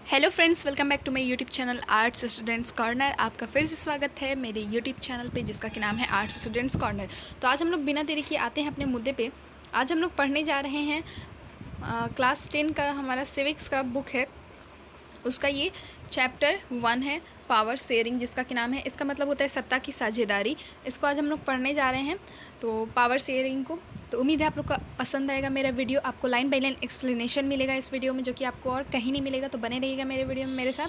Hello friends, welcome back to my YouTube channel arts students corner. आपका फिर से स्वागत है मेरे यूट्यूब चैनल पे जिसका कि नाम है आर्ट्स स्टूडेंट्स कॉर्नर। तो आज हम लोग बिना देरी किए आते हैं अपने मुद्दे पे। आज हम लोग पढ़ने जा रहे हैं क्लास 10 का हमारा सिविक्स का बुक है, उसका ये चैप्टर 1 है, पावर शेयरिंग, जिसका कि नाम है, इसका मतलब होता है सत्ता की साझेदारी। इसको आज हम लोग पढ़ने जा रहे हैं तो पावर शेयरिंग को। तो उम्मीद है आप लोग का पसंद आएगा मेरा वीडियो। आपको लाइन बाय लाइन एक्सप्लेनेशन मिलेगा इस वीडियो में, जो कि आपको और कहीं नहीं मिलेगा। तो बने रहिएगा मेरे वीडियो में मेरे साथ।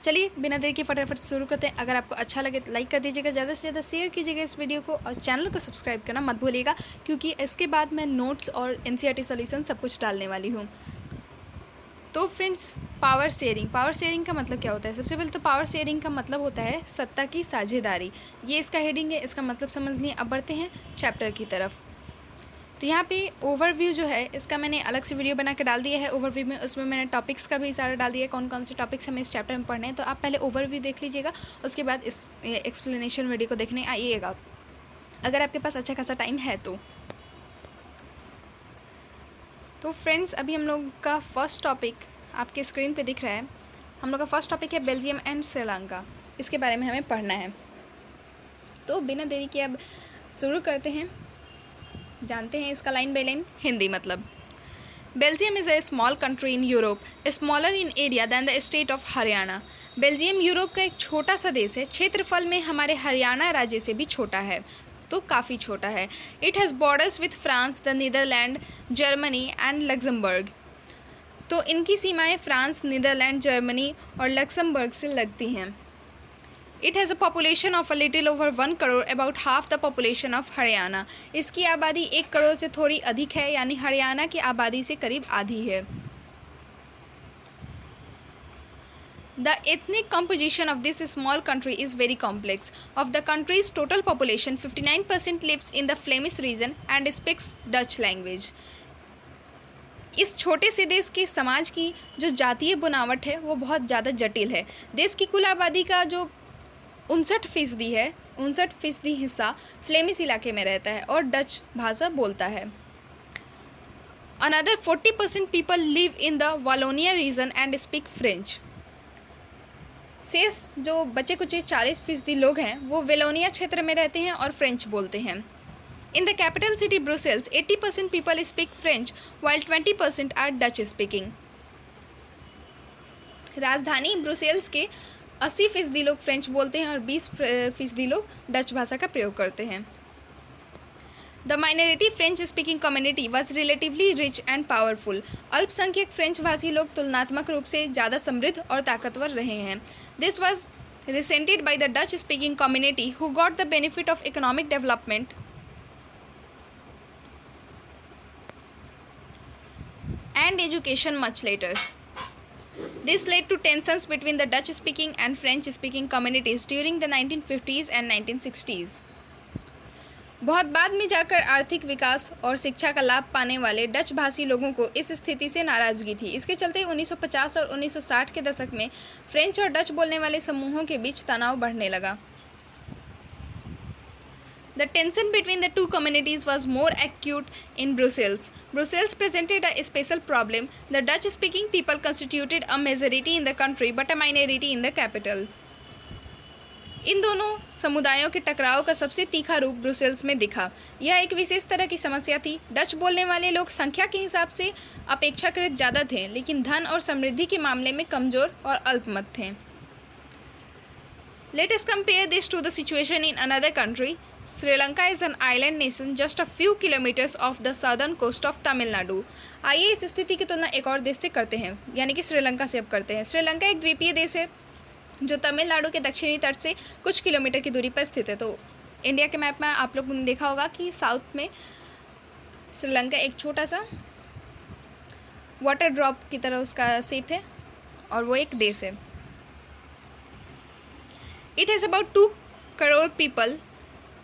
चलिए बिना देर के फटाफट शुरू करते हैं। अगर आपको अच्छा लगे तो लाइक कर दीजिएगा, ज़्यादा से ज़्यादा शेयर कीजिएगा इस वीडियो को, और चैनल को सब्सक्राइब करना मत भूलिएगा, क्योंकि इसके बाद मैं नोट्स और NCERT सॉल्यूशन सब कुछ डालने वाली हूँ। तो फ्रेंड्स, पावर शेयरिंग का मतलब क्या होता है? सबसे पहले तो पावर शेयरिंग का मतलब होता है सत्ता की साझेदारी। ये इसका हेडिंग है, इसका मतलब समझ लिए। अब बढ़ते हैं चैप्टर की तरफ। तो यहाँ पे ओवरव्यू जो है, इसका मैंने अलग से वीडियो बना के डाल दिया है ओवरव्यू में। उसमें मैंने टॉपिक्स का भी सारा डाल दिया है, कौन कौन से टॉपिक्स हमें इस चैप्टर में पढ़ने हैं। तो आप पहले ओवरव्यू देख लीजिएगा, उसके बाद इस एक्सप्लेनेशन वीडियो को देखने आइएगा, अगर आपके पास अच्छा खासा टाइम है तो फ्रेंड्स, अभी हम लोग का फर्स्ट टॉपिक आपके स्क्रीन पे दिख रहा है। हम लोग का फर्स्ट टॉपिक है बेल्जियम एंड श्रीलंका। इसके बारे में हमें पढ़ना है। तो बिना देरी के अब शुरू करते हैं, जानते हैं इसका लाइन बाय लाइन हिंदी मतलब। Belgium is a small country in Europe, smaller in area than the state of Haryana. Belgium Europe का एक छोटा सा देश है, क्षेत्रफल में हमारे हरियाणा राज्य से भी छोटा है, तो काफ़ी छोटा है। It has borders with France, the Netherlands, Germany and Luxembourg. तो इनकी सीमाएं फ्रांस, नीदरलैंड, जर्मनी और लक्समबर्ग से लगती हैं। It has a population of a little over 1 crore, about half the population of Haryana. इसकी आबादी 1 करोड़ से थोड़ी अधिक है, यानी हरियाणा की आबादी से करीब आधी है। The ethnic composition of this small country is very complex. Of the country's total population, 59% lives in the Flemish region and speaks Dutch language. इस छोटे से देश के समाज की जो जातीय बनावट है वो बहुत ज़्यादा जटिल है। देश की कुल आबादी का जो 59% है, 59% हिस्सा फ्लेमिश इलाके में रहता है और डच भाषा बोलता है। Another 40% people live in the Wallonia region and speak French. शेष जो बचे कुछ 40% लोग हैं वो वेलोनिया क्षेत्र में रहते हैं और फ्रेंच बोलते हैं। In the capital city Brussels 80% people speak French while 20% are Dutch speaking. राजधानी ब्रुसेल्स के 80% लोग फ्रेंच बोलते हैं और 20% लोग डच भाषा का प्रयोग करते हैं। The minority French speaking community was relatively rich and powerful. अल्पसंख्यक फ्रेंच भाषी लोग तुलनात्मक रूप से ज़्यादा समृद्ध और ताकतवर रहे हैं। This was resented by the Dutch speaking community who got the benefit of economic development and education much later. This led to tensions between the Dutch-speaking and French-speaking communities during the 1950s and 1960s. बहुत बाद में जाकर आर्थिक विकास और शिक्षा का लाभ पाने वाले डच भाषी लोगों को इस स्थिति से नाराज़गी थी। इसके चलते 1950 और 1960 के दशक में फ्रेंच और डच बोलने वाले समूहों के बीच तनाव बढ़ने लगा। The tension between the two communities was more acute in Brussels. Brussels presented a special problem. The Dutch-speaking people constituted a majority in the country but a minority in the capital. इन दोनों समुदायों के टकराव का सबसे तीखा रूप Brussels में दिखा। यह एक विशेष तरह की समस्या थी। डच बोलने वाले लोग संख्या के हिसाब से अपेक्षाकृत ज़्यादा थे, लेकिन धन और समृद्धि के मामले में कमज़ोर और अल्पमत थे। Let us compare this to the situation in another country. Sri Lanka is an island nation just a few kilometers off the southern coast of Tamil Nadu. आइए इस स्थिति की तुलना एक और देश से करते हैं, यानी कि श्रीलंका से अब करते हैं। श्रीलंका एक द्वीपीय देश है जो तमिलनाडु के दक्षिणी तट से कुछ किलोमीटर की दूरी पर स्थित है। तो इंडिया के मैप में आप लोगों ने देखा होगा कि साउथ में श्रीलंका एक छोटा सा वाटर ड्रॉप की तरह उसका शेप है और वो एक देश है। It has about 2 crore people,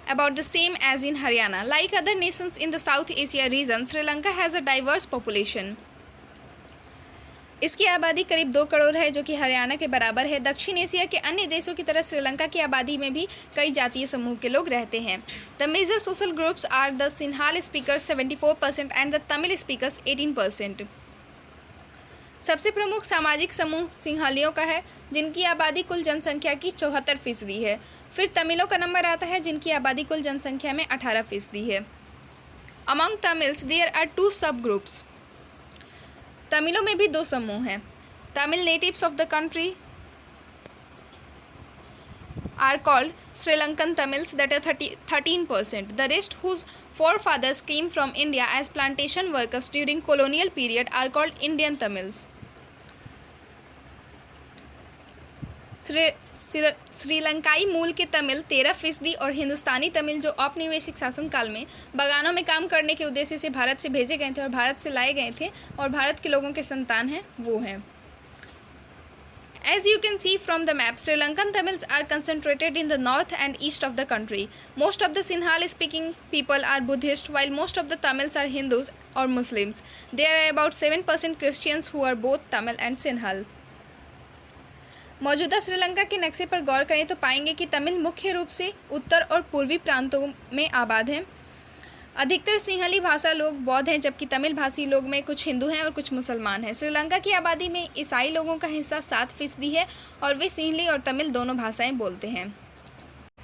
about the same as in Haryana. Like other nations in the South Asia region, Sri Lanka has a diverse population. इसकी आबादी करीब 2 करोड़ है, जो कि हरियाणा के बराबर है। दक्षिण एशिया के अन्य देशों की तरह श्रीलंका की आबादी में भी कई जातीय समूह के लोग रहते हैं। The major social groups are the Sinhala speakers 74% and the Tamil speakers 18%. सबसे प्रमुख सामाजिक समूह सिंहलियों का है, जिनकी आबादी कुल जनसंख्या की 74% है। फिर तमिलों का नंबर आता है, जिनकी आबादी कुल जनसंख्या में 18% है। अमंग तमिल्स देयर आर 2 सब ग्रुप्स। तमिलों में भी 2 समूह हैं। Tamil natives of the country are called Sri Lankan Tamils, that are 13%. The rest, whose forefathers came from India as plantation workers during colonial period, are called Indian Tamils. श्रीलंकाई मूल के तमिल 13% और हिंदुस्तानी तमिल जो औपनिवेशिक शासनकाल में बगानों में काम करने के उद्देश्य से भारत से भेजे गए थे और भारत से लाए गए थे और भारत के लोगों के संतान हैं, वो हैं। As you can see from the map, Sri Lankan Tamils are concentrated in the north and east of the country. Most of the Sinhala-speaking people are Buddhist, while most of the Tamils are Hindus or Muslims. There are about 7% Christians who are both Tamil and Sinhal. मौजूदा श्रीलंका के नक्शे पर गौर करें तो पाएंगे कि तमिल मुख्य रूप से उत्तर और पूर्वी प्रांतों में आबाद हैं। अधिकतर सिंहली भाषा लोग बौद्ध हैं, जबकि तमिल भाषी लोग में कुछ हिंदू हैं और कुछ मुसलमान हैं। श्रीलंका की आबादी में ईसाई लोगों का हिस्सा 7% है और वे सिंहली और तमिल दोनों भाषाएं बोलते हैं।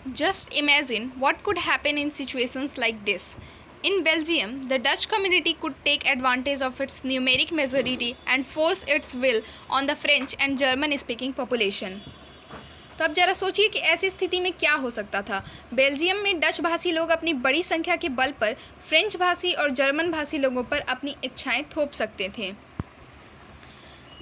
Just imagine what could happen in situations like this. In Belgium, the Dutch community could take advantage of its numeric majority and force its will on the French and German-speaking population. तो अब जरा सोचिए कि ऐसी स्थिति में क्या हो सकता था। बेल्जियम में डच भाषी लोग अपनी बड़ी संख्या के बल पर फ्रेंच भाषी और जर्मन भाषी लोगों पर अपनी इच्छाएं थोप सकते थे।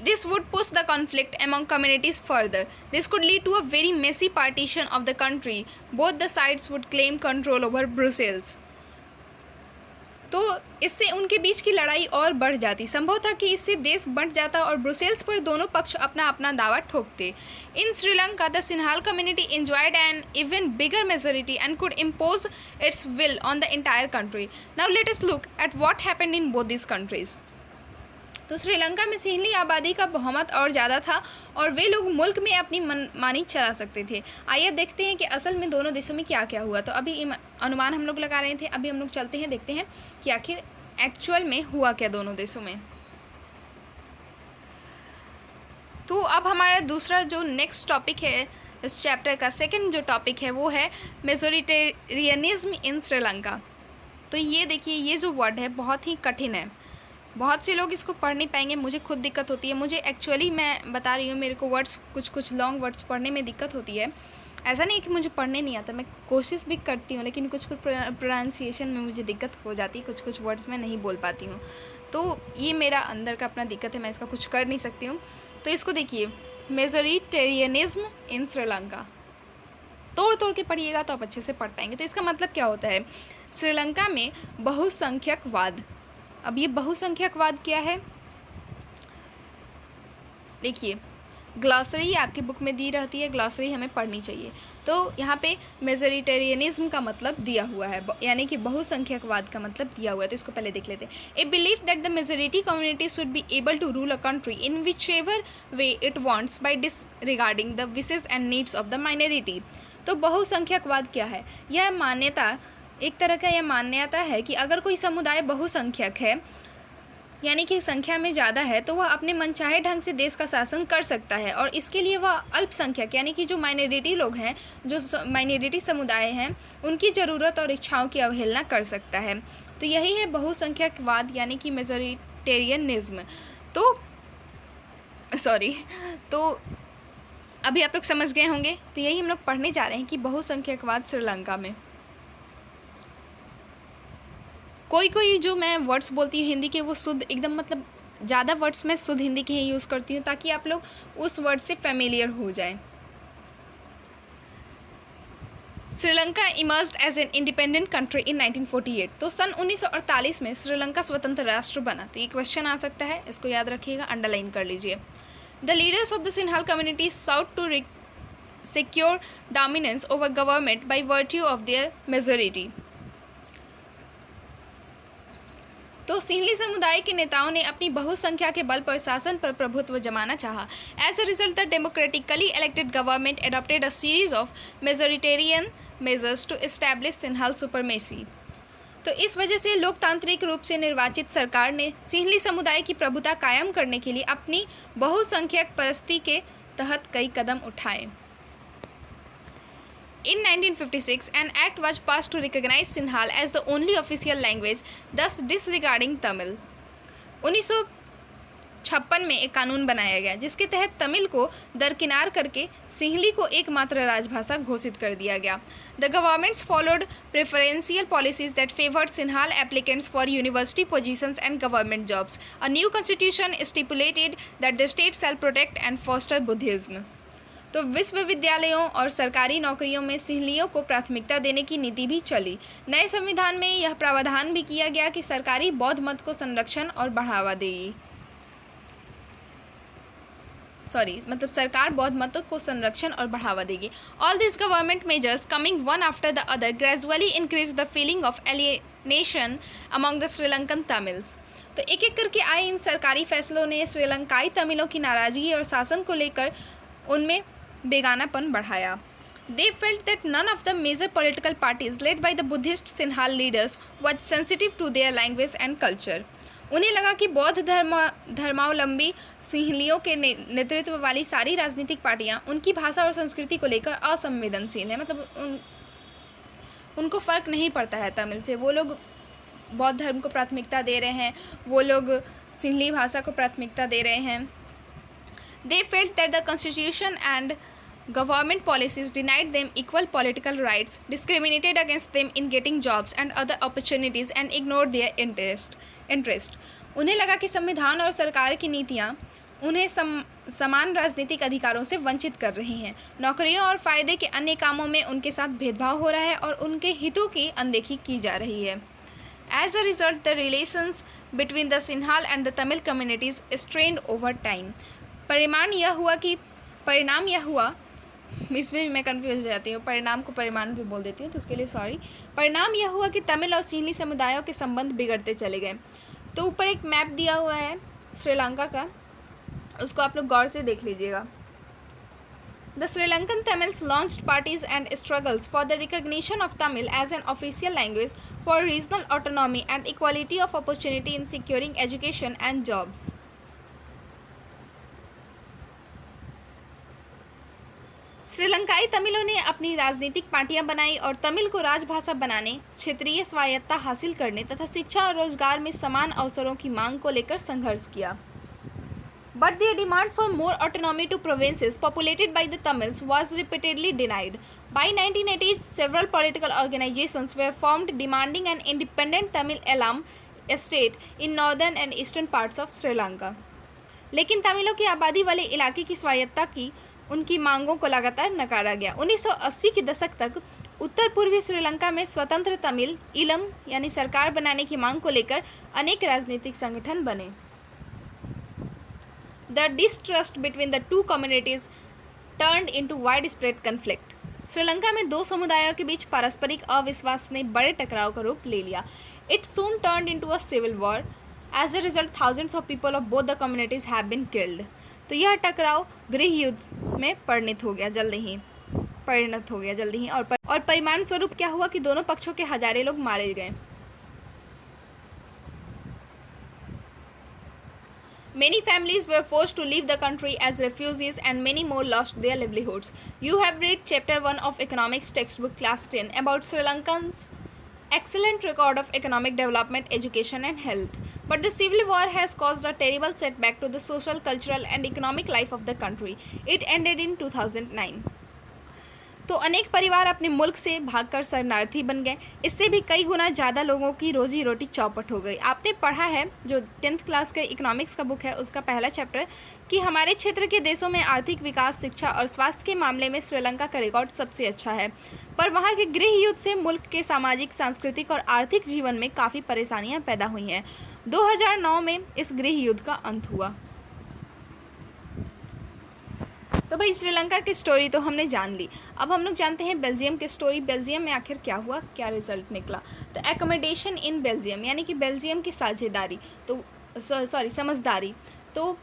This would push the conflict among communities further. This could lead to a very messy partition of the country. Both the sides would claim control over Brussels. तो इससे उनके बीच की लड़ाई और बढ़ जाती। संभव था कि इससे देश बंट जाता और ब्रुसेल्स पर दोनों पक्ष अपना अपना दावा ठोकते। In Sri Lanka the Sinhala community enjoyed an even bigger majority and could impose its will on the entire country. Now let us look at what happened in both these countries. तो श्रीलंका में सिंहली आबादी का बहुमत और ज़्यादा था और वे लोग मुल्क में अपनी मनमानी चला सकते थे। आइए देखते हैं कि असल में दोनों देशों में क्या क्या हुआ। तो अभी अनुमान हम लोग लगा रहे थे, अभी हम लोग चलते हैं, देखते हैं कि आखिर एक्चुअल में हुआ क्या दोनों देशों में। तो अब हमारा दूसरा जो नेक्स्ट टॉपिक है इस चैप्टर का, सेकंड जो टॉपिक है वो है मेजोरिटेरियनिज्म इन श्रीलंका। तो ये देखिए, ये जो वर्ड है बहुत ही कठिन है, बहुत से लोग इसको पढ़ नहीं पाएंगे। मुझे खुद दिक्कत होती है, मुझे एक्चुअली मैं बता रही हूँ, मेरे को वर्ड्स कुछ लॉन्ग वर्ड्स पढ़ने में दिक्कत होती है। ऐसा नहीं है कि मुझे पढ़ने नहीं आता, मैं कोशिश भी करती हूँ, लेकिन कुछ प्रोनाउंसिएशन में मुझे दिक्कत हो जाती है, कुछ वर्ड्स मैं नहीं बोल पाती हूँ। तो ये मेरा अंदर का अपना दिक्कत है, मैं इसका कुछ कर नहीं सकती हूँ। तो इसको देखिए, मेजोरिटेरियनिज्म इन श्रीलंका, तोड़ के पढ़िएगा तो आप अच्छे से पढ़ पाएंगे। तो इसका मतलब क्या होता है, श्रीलंका में बहुसंख्यकवाद। अब ये बहुसंख्यकवाद क्या है, देखिए ग्लॉसरी आपकी बुक में दी रहती है, ग्लॉसरी हमें पढ़नी चाहिए। तो यहाँ पे मेजोरिटेरियनिज्म का मतलब दिया हुआ है, यानी कि बहुसंख्यकवाद का मतलब दिया हुआ है। तो इसको पहले देख लेते हैं। A believe that the majority community should be able to rule a country in which ever way it wants by disregarding the wishes and needs of the minority. तो बहुसंख्यकवाद क्या है, यह मान्यता, एक तरह का यह मान्यता है कि अगर कोई समुदाय बहुसंख्यक है, यानी कि संख्या में ज़्यादा है, तो वह अपने मनचाहे ढंग से देश का शासन कर सकता है और इसके लिए वह अल्पसंख्यक, यानी कि जो माइनॉरिटी लोग हैं, जो माइनॉरिटी समुदाय हैं, उनकी ज़रूरत और इच्छाओं की अवहेलना कर सकता है। तो यही है बहुसंख्यकवाद, यानी कि मेजोरिटेरियनिज्म। तो अभी आप लोग समझ गए होंगे। तो यही हम लोग पढ़ने जा रहे हैं कि बहुसंख्यकवाद श्रीलंका में। कोई जो मैं वर्ड्स बोलती हूँ हिंदी के, वो शुद्ध एकदम, मतलब ज़्यादा वर्ड्स मैं शुद्ध हिंदी के ही यूज़ करती हूँ ताकि आप लोग उस वर्ड से फेमिलियर हो जाएं। Sri Lanka emerged as an independent country in 1948। तो सन 1948 में श्रीलंका स्वतंत्र राष्ट्र बना। तो ये क्वेश्चन आ सकता है, इसको याद रखिएगा, अंडरलाइन कर लीजिए। The leaders of the Sinhala community sought to secure dominance over government by virtue of their majority. तो सिंहली समुदाय के नेताओं ने अपनी बहुसंख्या के बल पर शासन पर प्रभुत्व जमाना चाहा। As a result the democratically elected government adopted a series of majoritarian measures to establish Sinhala supremacy. तो इस वजह से लोकतांत्रिक रूप से निर्वाचित सरकार ने सिंहली समुदाय की प्रभुता कायम करने के लिए अपनी बहुसंख्यक परिस्थिति के तहत कई कदम उठाए। In 1956, an act was passed to recognize Sinhal as the only official language, thus disregarding Tamil. 1956 में एक कानून बनाया गया जिसके तहत तमिल को दरकिनार करके सिंहली को एकमात्र राजभाषा घोषित कर दिया गया। The governments followed preferential policies that favored Sinhal applicants for university positions and government jobs. A new constitution stipulated that the state shall protect and foster Buddhism. तो विश्वविद्यालयों और सरकारी नौकरियों में सिंहलियों को प्राथमिकता देने की नीति भी चली। नए संविधान में यह प्रावधान भी किया गया कि सरकारी बौद्ध मत को संरक्षण और बढ़ावा देगी। सरकार बौद्ध मत को संरक्षण और बढ़ावा देगी। All this government measures coming one after the other gradually increase the feeling of alienation among the Sri Lankan Tamils. तो एक एक करके आए इन सरकारी फैसलों ने श्रीलंकाई तमिलों की नाराजगी और शासन को लेकर उनमें बेगानापन बढ़ाया। They felt that none of the major political parties led by the Buddhist Sinhal leaders was sensitive to their language and culture. उन्हें लगा कि बौद्ध धर्मावलंबी सिंहलियों के नेतृत्व वाली सारी राजनीतिक पार्टियां उनकी भाषा और संस्कृति को लेकर असंवेदनशील हैं। मतलब उनको फ़र्क नहीं पड़ता है तमिल से। वो लोग बौद्ध धर्म को प्राथमिकता दे रहे हैं, वो लोग सिंहली भाषा को प्राथमिकता दे रहे हैं। They felt that the constitution and government policies denied them equal political rights, discriminated against them in getting jobs and other opportunities and ignored their interest. उन्हें लगा कि संविधान और सरकार की नीतियाँ उन्हें समान राजनीतिक अधिकारों से वंचित कर रही हैं, नौकरियों और फ़ायदे के अन्य कामों में उनके साथ भेदभाव हो रहा है और उनके हितों की अनदेखी की जा रही है। As a result, the relations between the Sinhal and the Tamil communities strained over time. परिणाम यह हुआ इसमें भी मैं कंफ्यूज हो जाती हूँ, परिणाम को परिमाण भी बोल देती हूँ, तो उसके लिए सॉरी। परिणाम यह हुआ कि तमिल और सिंहली समुदायों के संबंध बिगड़ते चले गए। तो ऊपर एक मैप दिया हुआ है श्रीलंका का, उसको आप लोग गौर से देख लीजिएगा। The Sri Lankan Tamils launched parties and struggles for the recognition of Tamil as an official language, for regional autonomy and equality of opportunity in securing education and jobs. श्रीलंकाई तमिलों ने अपनी राजनीतिक पार्टियां बनाई और तमिल को राजभाषा बनाने, क्षेत्रीय स्वायत्तता हासिल करने तथा शिक्षा और रोजगार में समान अवसरों की मांग को लेकर संघर्ष किया। But their demand for more autonomy to provinces populated by the Tamils was repeatedly denied. By 1980s, several political organizations were formed demanding an independent Tamil Elam state in northern and eastern parts of Sri Lanka. लेकिन तमिलों की आबादी वाले इलाके की स्वायत्तता की उनकी मांगों को लगातार नकारा गया। 1980 के दशक तक उत्तर पूर्वी श्रीलंका में स्वतंत्र तमिल इलम यानी सरकार बनाने की मांग को लेकर अनेक राजनीतिक संगठन बने। The distrust between the two communities turned into widespread conflict. Sri Lanka में दो समुदायों के बीच पारस्परिक अविश्वास ने बड़े टकराव का रूप ले लिया। It soon turned into a civil war. As a result, thousands of people of both the communities have been killed. तो यह टकराव गृह युद्ध में परिणत हो गया जल्दी ही और परिणाम स्वरूप क्या हुआ कि दोनों पक्षों के हजारों लोग मारे गए। Many families were forced to leave the country as refugees and many more lost their livelihoods. You have read chapter 1 of economics textbook class 10 about Sri Lanka's excellent record of economic development, education and health. But the civil war has caused a terrible setback to the social, cultural and economic life of the country. It ended in 2009. तो अनेक परिवार अपने मुल्क से भागकर शरणार्थी बन गए। इससे भी कई गुना ज़्यादा लोगों की रोजी रोटी चौपट हो गई। आपने पढ़ा है जो 10th क्लास के इकोनॉमिक्स का बुक है उसका पहला चैप्टर कि हमारे क्षेत्र के देशों में आर्थिक विकास, शिक्षा और स्वास्थ्य के मामले में श्रीलंका का रिकॉर्ड सबसे अच्छा है, पर वहाँ के गृह युद्ध से मुल्क के सामाजिक, सांस्कृतिक और आर्थिक जीवन में काफ़ी परेशानियाँ पैदा हुई हैं। 2009 में इस गृह युद्ध का अंत हुआ। तो भाई श्रीलंका की स्टोरी तो हमने जान ली। अब हम लोग जानते हैं बेल्जियम की स्टोरी। बेल्जियम में आखिर क्या हुआ, क्या रिजल्ट निकला। तो एकोमोडेशन इन बेल्जियम यानी कि बेल्जियम की साझेदारी, तो समझदारी। तो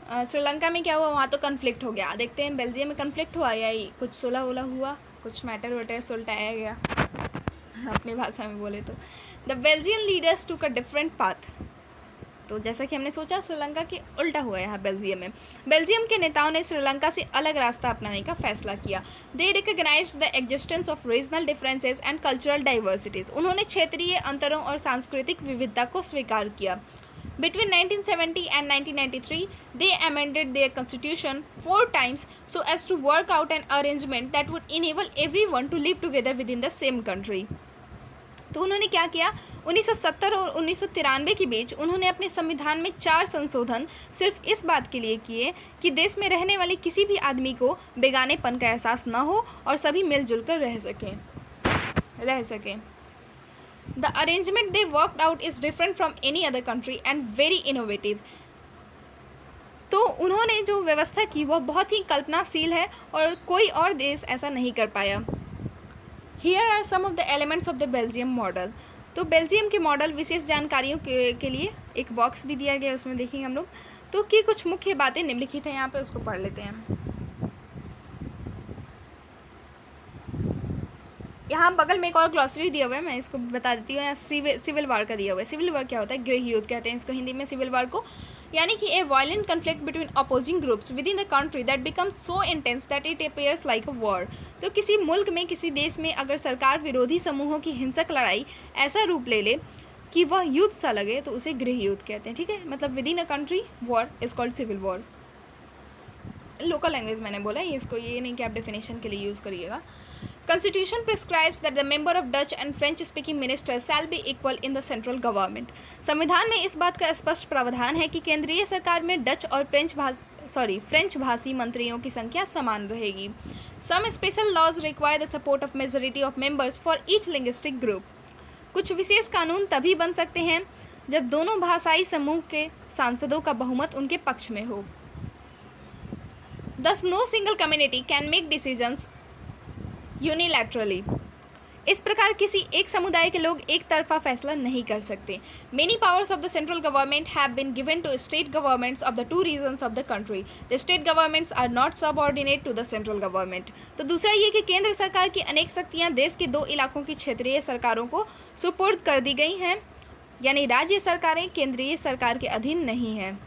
श्रीलंका में क्या हुआ, वहाँ तो कन्फ्लिक्ट हो गया। देखते हैं बेल्जियम में कन्फ्लिक्ट हुआ या कुछ सुलह उलह हुआ, कुछ मैटर वैटर सुलटाया गया अपनी भाषा में बोले तो। द बेल्जियन लीडर्स टूक अ डिफरेंट पाथ। तो जैसा कि हमने सोचा, श्रीलंका के उल्टा हुआ है यहाँ बेल्जियम में। बेल्जियम के नेताओं ने श्रीलंका से अलग रास्ता अपनाने का फैसला किया। They recognised the existence of regional differences and cultural diversities. उन्होंने क्षेत्रीय अंतरों और सांस्कृतिक विविधता को स्वीकार किया। Between 1970 and 1993, they amended their constitution 4 times so as to work out an arrangement that would enable everyone to live together within the same country. तो उन्होंने क्या किया, 1970 और 1993 के बीच उन्होंने अपने संविधान में 4 संशोधन सिर्फ इस बात के लिए किए कि देश में रहने वाले किसी भी आदमी को बेगानेपन का एहसास न हो और सभी मिलजुल कर रह सकें। The arrangement they worked out is different from any other country and very innovative. तो उन्होंने जो व्यवस्था की वह बहुत ही कल्पनाशील है और कोई और देश ऐसा नहीं कर पाया। Here are some of the elements of the Belgium model. तो बेल्जियम के मॉडल विशेष जानकारियों के लिए एक बॉक्स भी दिया गया है, उसमें देखेंगे हम लोग। तो की कुछ मुख्य बातें निम्नलिखित हैं यहाँ पे, उसको पढ़ लेते हैं। यहाँ बगल में एक और ग्लॉसरी दिया हुआ है, मैं इसको बता देती हूँ। यहाँ सिविल वार का दिया हुआ है। सिविल वार क्या होता है? गृह युद्ध कहते हैं इसको हिंदी में, सिविल वार को। यानी कि ए violent conflict between opposing groups with in the country that becomes so intense that it appears like a war. तो किसी मुल्क में, किसी देश में अगर सरकार विरोधी समूहों की हिंसक लड़ाई ऐसा रूप ले ले कि वह युद्ध सा लगे, तो उसे गृह युद्ध कहते हैं। ठीक है, मतलब within a country war is called civil war. Local language मैंने बोला है, इसको ये नहीं कि आप डेफिनेशन के लिए यूज़ करिएगा। Constitution prescribes that the member of Dutch and French speaking ministers shall be equal in the central government. संविधान में इस बात का स्पष्ट प्रावधान है कि केंद्रीय सरकार में डच और फ्रेंच भाषी मंत्रियों की संख्या समान रहेगी। Some special laws require the support of majority of members for each linguistic group. कुछ विशेष कानून तभी बन सकते हैं जब दोनों भाषाई समूह के सांसदों का बहुमत उनके पक्ष में हो। Thus no single community can make decisions unilaterally. इस प्रकार किसी एक समुदाय के लोग एक तरफा फैसला नहीं कर सकते। Many powers of the central government have been given to state governments of the 2 regions of the country. The state governments are not subordinate to the central government. तो दूसरा ये कि केंद्र सरकार की अनेक शक्तियाँ देश के 2 इलाकों की क्षेत्रीय सरकारों को सुपुर्द कर दी गई हैं, यानी राज्य सरकारें केंद्रीय सरकार के अधीन नहीं हैं।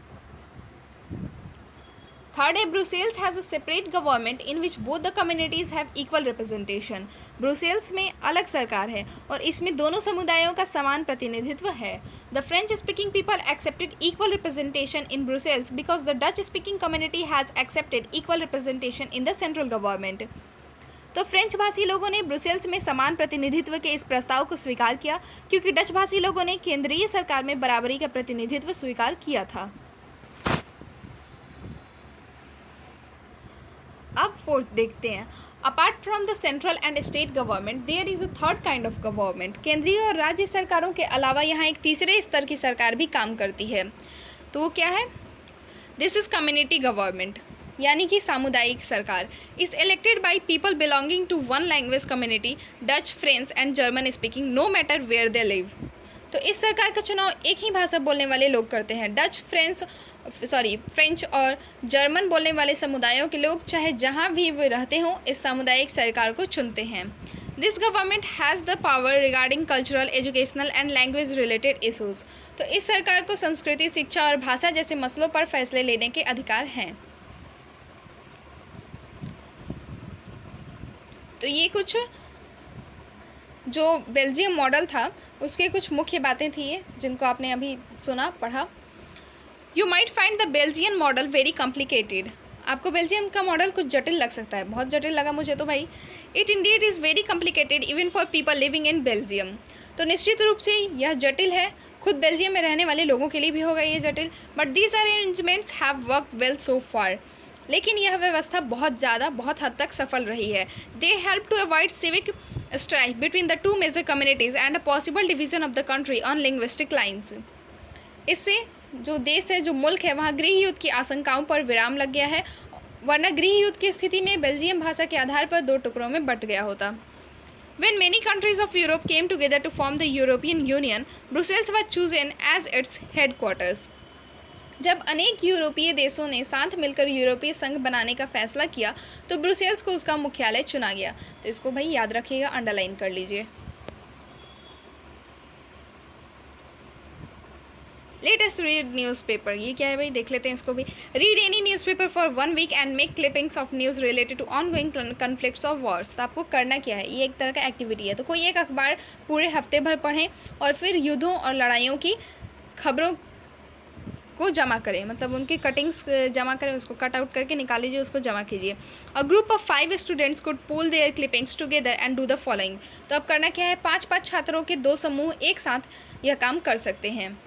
Third, Brussels has a separate government in which both the communities have equal representation. Brussels में अलग सरकार है और इसमें दोनों समुदायों का समान प्रतिनिधित्व है। The French-speaking people accepted equal representation in Brussels because the Dutch-speaking community has accepted equal representation in the central government. तो फ्रेंच भाषी लोगों ने ब्रुसेल्स में समान प्रतिनिधित्व के इस प्रस्ताव को स्वीकार किया क्योंकि डच भाषी लोगों ने केंद्रीय सरकार में बराबरी का प्रतिनिधित्व स्वीकार किया था। अब फोर्थ देखते हैं। Apart from the central and state government there is a third kind of government. केंद्रीय और राज्य सरकारों के अलावा यहाँ एक तीसरे स्तर की सरकार भी काम करती है। तो वो क्या है? दिस इज़ कम्युनिटी गवर्नमेंट, यानी कि सामुदायिक सरकार। Is elected by people belonging to one language community, Dutch, French and German speaking, no matter where they live. तो इस सरकार का चुनाव एक ही भाषा बोलने वाले लोग करते हैं। फ्रेंच और जर्मन बोलने वाले समुदायों के लोग चाहे जहाँ भी वे रहते हों, इस सामुदायिक सरकार को चुनते हैं। This government has the power regarding cultural, educational and language related issues. तो इस सरकार को संस्कृति, शिक्षा और भाषा जैसे मसलों पर फैसले लेने के अधिकार हैं। तो ये कुछ जो बेल्जियम मॉडल था उसके कुछ मुख्य बातें थी ये, जिनको आपने अभी सुना, पढ़ा। You might find the Belgian model very complicated. आपको बेल्जियम का मॉडल कुछ जटिल लग सकता है, बहुत जटिल लगा मुझे तो भाई। It Indeed is very complicated even for people living in Belgium. तो निश्चित रूप से यह जटिल है, खुद बेल्जियम में रहने वाले लोगों के लिए भी होगा ये जटिल। But these arrangements have worked well so far. लेकिन यह व्यवस्था बहुत हद तक सफल रही है। They help to avoid civic strife between the two major communities and a possible division of the country on linguistic lines. इससे जो देश है, जो मुल्क है, वहाँ गृह युद्ध की आशंकाओं पर विराम लग गया है, वरना गृह युद्ध की स्थिति में बेल्जियम भाषा के आधार पर 2 टुकड़ों में बट गया होता। When many countries of Europe came together to form the European Union, Brussels was chosen as its headquarters. जब अनेक यूरोपीय देशों ने साथ मिलकर यूरोपीय संघ बनाने का फैसला किया तो ब्रुसेल्स को उसका मुख्यालय चुना गया। तो इसको भाई याद रखिएगा, अंडरलाइन कर लीजिए। लेटेस्ट रीड न्यूज़पेपर, ये क्या है भाई, देख लेते हैं इसको भी। Read any newspaper for 1 week and make clippings of news related to ongoing conflicts of wars. तो आपको करना क्या है, ये एक तरह का एक्टिविटी है। तो कोई एक अखबार पूरे हफ्ते भर पढ़ें और फिर युद्धों और लड़ाइयों की खबरों को जमा करें, मतलब उनकी कटिंग्स जमा करें, उसको कट आउट करके निकाल लीजिए, उसको जमा कीजिए। A group of 5 students could pull their clippings together and do the following. तो अब करना क्या है, 5 छात्रों के 2 समूह एक साथ यह काम कर सकते हैं।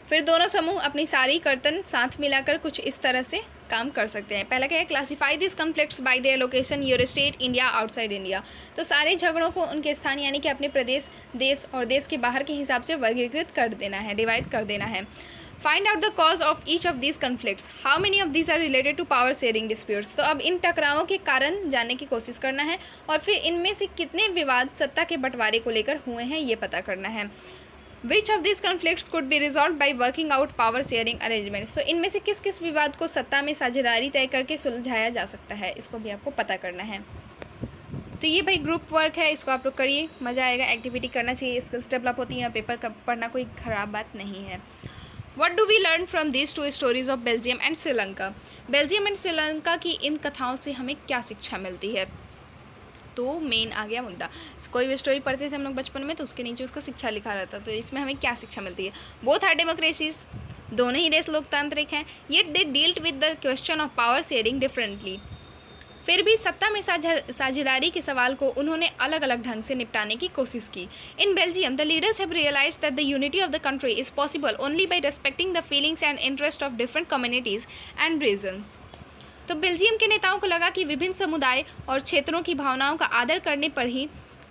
फिर दोनों समूह अपनी सारी कर्तन साथ मिलाकर कुछ इस तरह से काम कर सकते हैं। पहला क्या है, classify this conflicts bye their location, your state, India, outside India. तो सारे झगड़ों को उनके स्थान यानी कि अपने प्रदेश, देश और देश के बाहर के हिसाब से वर्गीकृत कर देना है, डिवाइड कर देना है। Find out the cause of each of these conflicts, how many of these are related to power sharing disputes. तो अब इन टकरावों के कारण जानने की कोशिश करना है और फिर इनमें से कितने विवाद सत्ता के बंटवारे को लेकर हुए हैं ये पता करना है। Which of these conflicts could be resolved by working out power sharing arrangements? तो इनमें से किस किस विवाद को सत्ता में साझेदारी तय करके सुलझाया जा सकता है, इसको भी आपको पता करना है। तो ये भाई ग्रुप वर्क है, इसको आप लोग करिए, मज़ा आएगा, एक्टिविटी करना चाहिए, स्किल्स डेवलप होती हैं, पेपर पढ़ना कोई ख़राब बात नहीं है। What do we learn from these 2 stories of Belgium and Sri Lanka? Belgium and Sri Lanka की इन कथाओं से हमें क्या शिक्षा मिलती है? तो मेन आ गया मुद्दा। कोई भी स्टोरी पढ़ते थे हम लोग बचपन में तो उसके नीचे उसका शिक्षा लिखा रहता, तो इसमें हमें क्या शिक्षा मिलती है? बोथ आर डेमोक्रेसीज, दोनों ही देश लोकतांत्रिक हैं, yet they dealt with the question of power sharing differently. फिर भी सत्ता में साझेदारी के सवाल को उन्होंने अलग अलग ढंग से निपटाने की कोशिश की। In Belgium the leaders have realised that the unity of the country is possible only by respecting the feelings and interest of different communities and regions. तो बेल्जियम के नेताओं को लगा कि विभिन्न समुदाय और क्षेत्रों की भावनाओं का आदर करने पर ही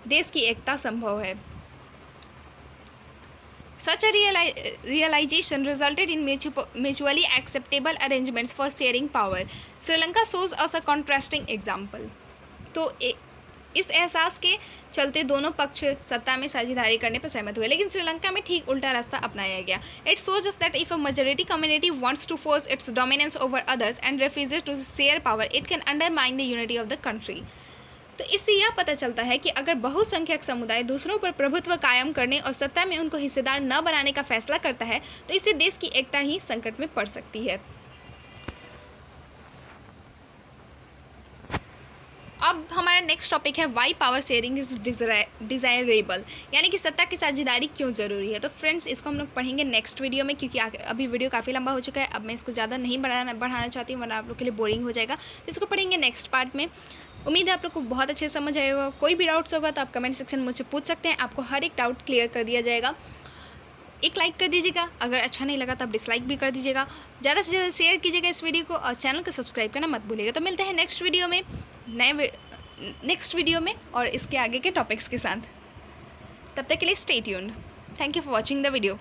देश की एकता संभव है। Such a realization resulted in mutually acceptable arrangements for sharing power. Sri Lanka shows us a contrasting example. तो इस एहसास के चलते दोनों पक्ष सत्ता में साझेदारी करने पर सहमत हुए, लेकिन श्रीलंका में ठीक उल्टा रास्ता अपनाया गया। It shows us that if a majority community wants to force its dominance over others and refuses to share power, it can undermine the unity of the country. तो इससे यह पता चलता है कि अगर बहुसंख्यक समुदाय दूसरों पर प्रभुत्व कायम करने और सत्ता में उनको हिस्सेदार न बनाने का फैसला करता है तो इससे देश की एकता ही संकट में पड़ सकती है। अब हमारा नेक्स्ट टॉपिक है why power sharing is desirable, यानी कि सत्ता की साझेदारी क्यों ज़रूरी है। तो फ्रेंड्स इसको हम लोग पढ़ेंगे नेक्स्ट वीडियो में, क्योंकि अभी वीडियो काफ़ी लंबा हो चुका है। अब मैं इसको ज़्यादा नहीं बढ़ाना चाहती हूँ वरना आप लोग के लिए बोरिंग हो जाएगा। तो इसको पढ़ेंगे नेक्स्ट पार्ट में। उम्मीद है आप लोग को बहुत अच्छे समझ आएगा। कोई भी डाउट्स होगा तो आप कमेंट सेक्शन में मुझसे पूछ सकते हैं, आपको हर एक डाउट क्लियर कर दिया जाएगा। एक लाइक कर दीजिएगा, अगर अच्छा नहीं लगा तो आप डिसलाइक भी कर दीजिएगा। ज़्यादा से ज़्यादा शेयर कीजिएगा इस वीडियो को और चैनल को सब्सक्राइब करना मत भूलिएगा। तो मिलते हैं नेक्स्ट वीडियो में और इसके आगे के टॉपिक्स के साथ। तब तक के लिए stay tuned. Thank you for watching the video.